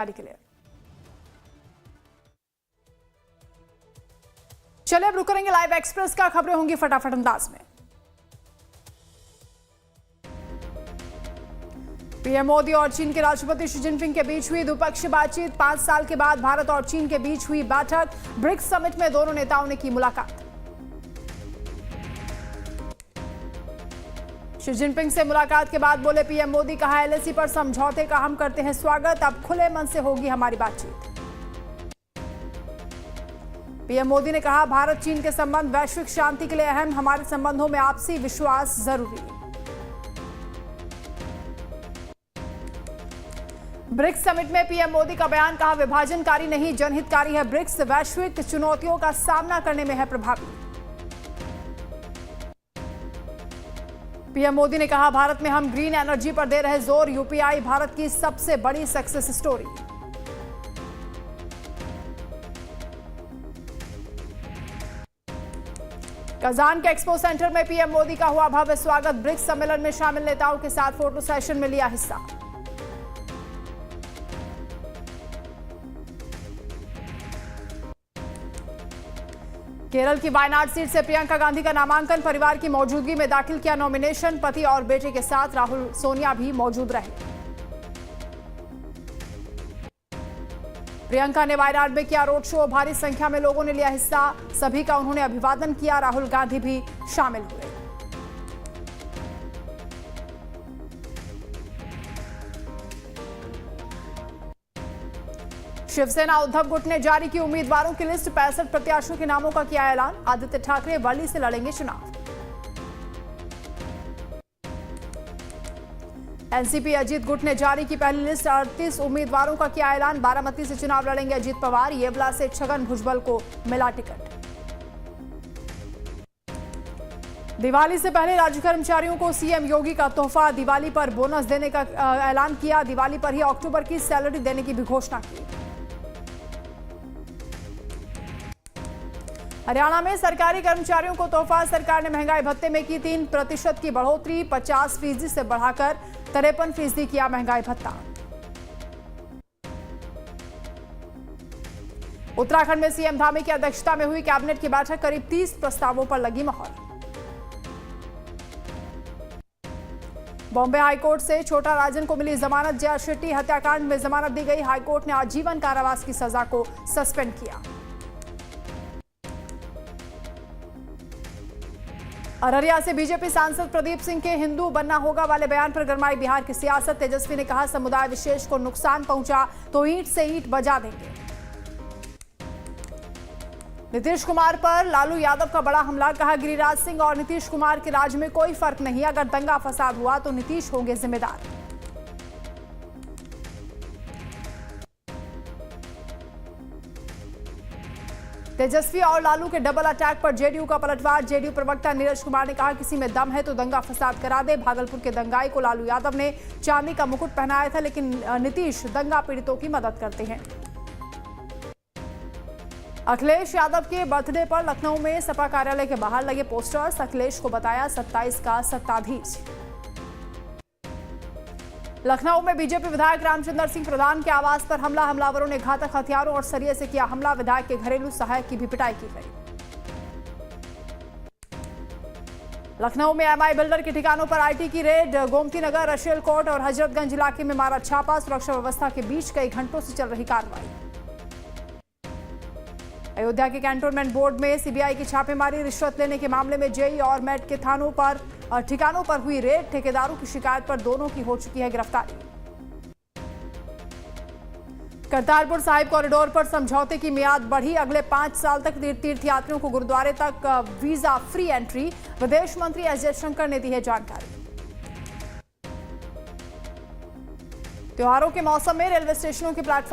के लिए। चलिए अब रुक करेंगे लाइव एक्सप्रेस का, खबरें होंगी फटाफट अंदाज में। पीएम मोदी और चीन के राष्ट्रपति शी जिनपिंग के बीच हुई द्विपक्षीय बातचीत। 5 साल के बाद भारत और चीन के बीच हुई बैठक। ब्रिक्स समिट में दोनों नेताओं ने की मुलाकात। शी जिनपिंग से मुलाकात के बाद बोले पीएम मोदी, कहा एलएसी पर समझौते का हम करते हैं स्वागत, अब खुले मन से होगी हमारी बातचीत। पीएम मोदी ने कहा भारत चीन के संबंध वैश्विक शांति के लिए अहम, हमारे संबंधों में आपसी विश्वास जरूरी है। ब्रिक्स समिट में पीएम मोदी का बयान, कहा विभाजनकारी नहीं जनहितकारी है ब्रिक्स, वैश्विक चुनौतियों का सामना करने में है प्रभावी। पीएम मोदी ने कहा भारत में हम ग्रीन एनर्जी पर दे रहे जोर, यूपीआई भारत की सबसे बड़ी सक्सेस स्टोरी। कजान के एक्सपो सेंटर में पीएम मोदी का हुआ भव्य स्वागत। ब्रिक्स सम्मेलन में शामिल नेताओं के साथ फोटो सेशन में लिया हिस्सा। केरल की वायनाड सीट से प्रियंका गांधी का नामांकन, परिवार की मौजूदगी में दाखिल किया नॉमिनेशन। पति और बेटे के साथ राहुल सोनिया भी मौजूद रहे। प्रियंका ने वायनाड में किया रोड शो, भारी संख्या में लोगों ने लिया हिस्सा, सभी का उन्होंने अभिवादन किया। राहुल गांधी भी शामिल हुए। शिवसेना उद्धव गुट ने जारी की उम्मीदवारों की लिस्ट, 65 प्रत्याशियों के नामों का किया ऐलान। आदित्य ठाकरे वर्ली से लड़ेंगे चुनाव। एनसीपी अजीत गुट ने जारी की पहली लिस्ट, 38 उम्मीदवारों का किया ऐलान। बारामती से चुनाव लड़ेंगे अजीत पवार, येवला से छगन भुजबल को मिला टिकट। दिवाली से पहले राज्य कर्मचारियों को सीएम योगी का तोहफा, दिवाली पर बोनस देने का ऐलान किया। दिवाली पर ही अक्टूबर की सैलरी देने की भी घोषणा की। हरियाणा में सरकारी कर्मचारियों को तोहफा, सरकार ने महंगाई भत्ते में की 3% की बढ़ोतरी, 50% से बढ़ाकर 53% किया महंगाई भत्ता। उत्तराखंड में सीएम धामी की अध्यक्षता में हुई कैबिनेट की बैठक, करीब 30 प्रस्तावों पर लगी मोहर। बॉम्बे हाईकोर्ट से छोटा राजन को मिली जमानत, जया शेट्टी हत्याकांड में जमानत दी गई। हाईकोर्ट ने आजीवन कारावास की सजा को सस्पेंड किया। अररिया से बीजेपी सांसद प्रदीप सिंह के हिंदू बनना होगा वाले बयान पर गरमाई बिहार की सियासत। तेजस्वी ने कहा समुदाय विशेष को नुकसान पहुंचा तो ईंट से ईंट बजा देंगे। नीतीश कुमार पर लालू यादव का बड़ा हमला, कहा गिरिराज सिंह और नीतीश कुमार के राज में कोई फर्क नहीं, अगर दंगा फसाद हुआ तो नीतीश होंगे जिम्मेदार। तेजस्वी और लालू के डबल अटैक पर जेडीयू का पलटवार। जेडीयू प्रवक्ता नीरज कुमार ने कहा किसी में दम है तो दंगा फसाद करा दे। भागलपुर के दंगाई को लालू यादव ने चांदी का मुकुट पहनाया था, लेकिन नीतीश दंगा पीड़ितों की मदद करते हैं। अखिलेश यादव के बर्थडे पर लखनऊ में सपा कार्यालय के बाहर लगे पोस्टर्स, अखिलेश को बताया 27 का सत्ताधीश। लखनऊ में बीजेपी विधायक रामचंद्र सिंह प्रधान के आवास पर हमला, हमलावरों ने घातक हथियारों और सरिये से किया हमला। विधायक के घरेलू सहायक की भी पिटाई की गई। लखनऊ में एमआई बिल्डर के ठिकानों पर आईटी की red, Gomti Nagar, Rachel court और हजरतगंज इलाके में मारा छापा। सुरक्षा व्यवस्था के बीच कई घंटों से चल रही कार्रवाई। अयोध्या के कैंटोनमेंट बोर्ड में सीबीआई की छापेमारी, रिश्वत लेने के मामले में जेई और मेट के थानों पर और ठिकानों पर हुई रेड। ठेकेदारों की शिकायत पर दोनों की हो चुकी है गिरफ्तारी। करतारपुर साहिब कॉरिडोर पर समझौते की मियाद बढ़ी, अगले 5 साल तक तीर्थयात्रियों को गुरुद्वारे तक वीजा फ्री एंट्री। विदेश मंत्री एस जयशंकर ने दी है जानकारी। त्योहारों के मौसम में रेलवे स्टेशनों के प्लेटफॉर्म